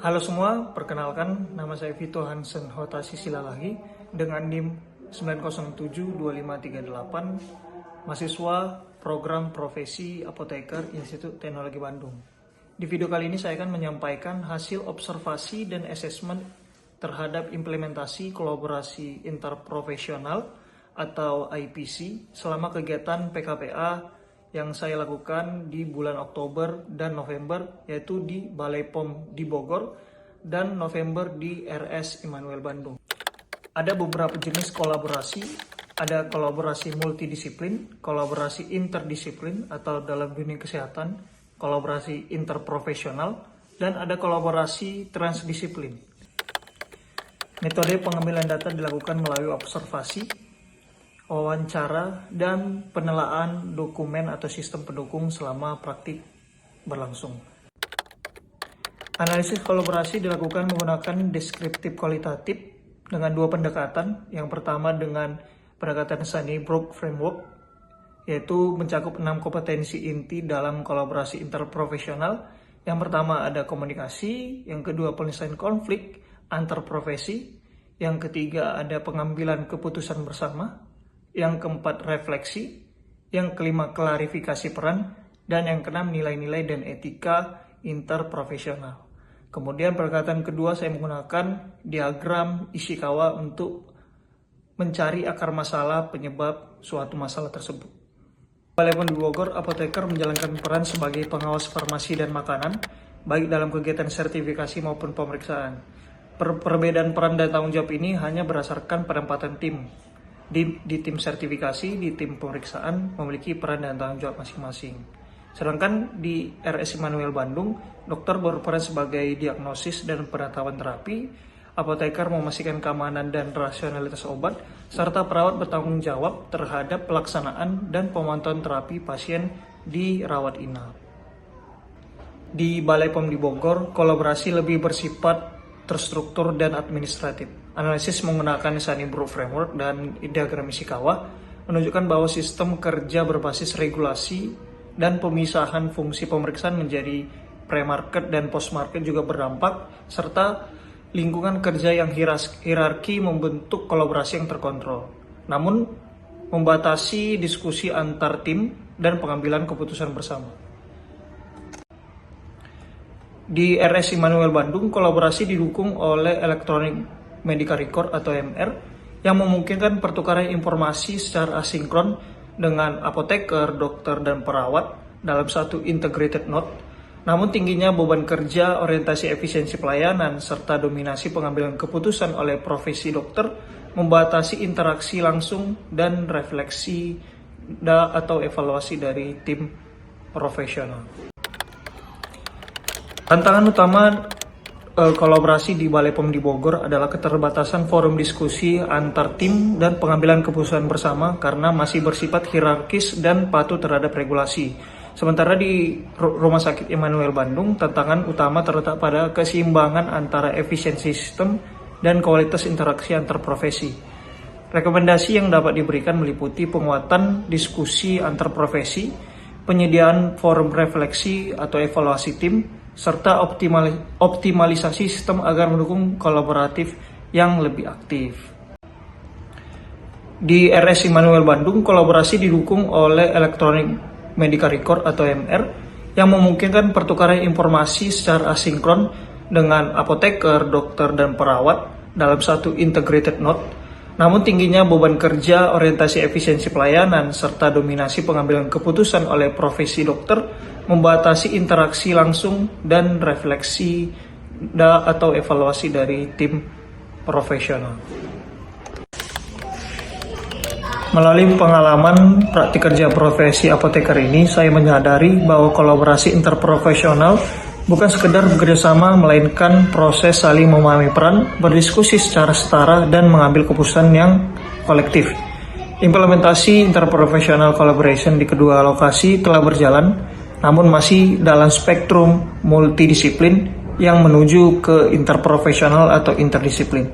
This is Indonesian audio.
Halo semua, perkenalkan nama saya Vito Hansen Hotasi Silalagi dengan NIM 9072538, mahasiswa program profesi apoteker Institut Teknologi Bandung. Di video kali ini saya akan menyampaikan hasil observasi dan asesmen terhadap implementasi kolaborasi interprofesional atau IPC selama kegiatan PKPA yang saya lakukan di bulan Oktober dan November, yaitu di Balai POM di Bogor dan November di RS Immanuel Bandung. Ada beberapa jenis kolaborasi, ada kolaborasi multidisiplin, kolaborasi interdisiplin atau dalam dunia kesehatan, kolaborasi interprofesional, dan ada kolaborasi transdisiplin. Metode pengambilan data dilakukan melalui observasi, wawancara, dan penelaan dokumen atau sistem pendukung selama praktik berlangsung. Analisis kolaborasi dilakukan menggunakan deskriptif kualitatif dengan dua pendekatan. Yang pertama dengan pendekatan Sunnybrook Framework, yaitu mencakup 6 kompetensi inti dalam kolaborasi interprofesional. Yang pertama ada komunikasi, yang kedua penyelesaian konflik antar profesi, yang ketiga ada pengambilan keputusan bersama, yang keempat refleksi, yang kelima klarifikasi peran, dan yang keenam nilai-nilai dan etika interprofesional. Kemudian pendekatan kedua saya menggunakan diagram Ishikawa untuk mencari akar masalah penyebab suatu masalah tersebut. Balai POM di Bogor, apoteker menjalankan peran sebagai pengawas farmasi dan makanan, baik dalam kegiatan sertifikasi maupun pemeriksaan. Perbedaan peran dan tanggung jawab ini hanya berdasarkan penempatan tim. Di tim sertifikasi, di tim pemeriksaan memiliki peran dan tanggung jawab masing-masing. Sedangkan di RS Immanuel Bandung, dokter berperan sebagai diagnosis dan penetapan terapi, apoteker memastikan keamanan dan rasionalitas obat, serta perawat bertanggung jawab terhadap pelaksanaan dan pemantauan terapi pasien di rawat inap. Di Balai POM di Bogor, kolaborasi lebih bersifat terstruktur dan administratif. Analisis menggunakan Sunnybrook Framework dan diagram Ishikawa menunjukkan bahwa sistem kerja berbasis regulasi dan pemisahan fungsi pemeriksaan menjadi pre-market dan post-market juga berdampak, serta lingkungan kerja yang hierarki membentuk kolaborasi yang terkontrol, namun membatasi diskusi antar tim dan pengambilan keputusan bersama. Di RS Immanuel Bandung, kolaborasi didukung oleh Electronic Medical Record atau EMR yang memungkinkan pertukaran informasi secara asinkron dengan apoteker, dokter, dan perawat dalam satu integrated node. Namun tingginya beban kerja, orientasi efisiensi pelayanan, serta dominasi pengambilan keputusan oleh profesi dokter membatasi interaksi langsung dan refleksi atau evaluasi dari tim profesional. Tantangan utama kolaborasi di Balai POM di Bogor adalah keterbatasan forum diskusi antar tim dan pengambilan keputusan bersama karena masih bersifat hierarkis dan patuh terhadap regulasi. Sementara di Rumah Sakit Immanuel Bandung, tantangan utama terletak pada keseimbangan antara efisiensi sistem dan kualitas interaksi antar profesi. Rekomendasi yang dapat diberikan meliputi penguatan diskusi antar profesi, penyediaan forum refleksi atau evaluasi tim, serta optimalisasi sistem agar mendukung kolaboratif yang lebih aktif. Di RS Immanuel Bandung, kolaborasi didukung oleh Electronic Medical Record atau EMR yang memungkinkan pertukaran informasi secara asinkron dengan apoteker, dokter, dan perawat dalam satu integrated node. Namun tingginya beban kerja, orientasi efisiensi pelayanan, serta dominasi pengambilan keputusan oleh profesi dokter membatasi interaksi langsung dan refleksi atau evaluasi dari tim profesional. Melalui pengalaman praktik kerja profesi apoteker ini, saya menyadari bahwa kolaborasi interprofesional bukan sekedar bekerjasama, melainkan proses saling memahami peran, berdiskusi secara setara, dan mengambil keputusan yang kolektif. Implementasi interprofessional collaboration di kedua lokasi telah berjalan, namun masih dalam spektrum multidisiplin yang menuju ke interprofesional atau interdisiplin.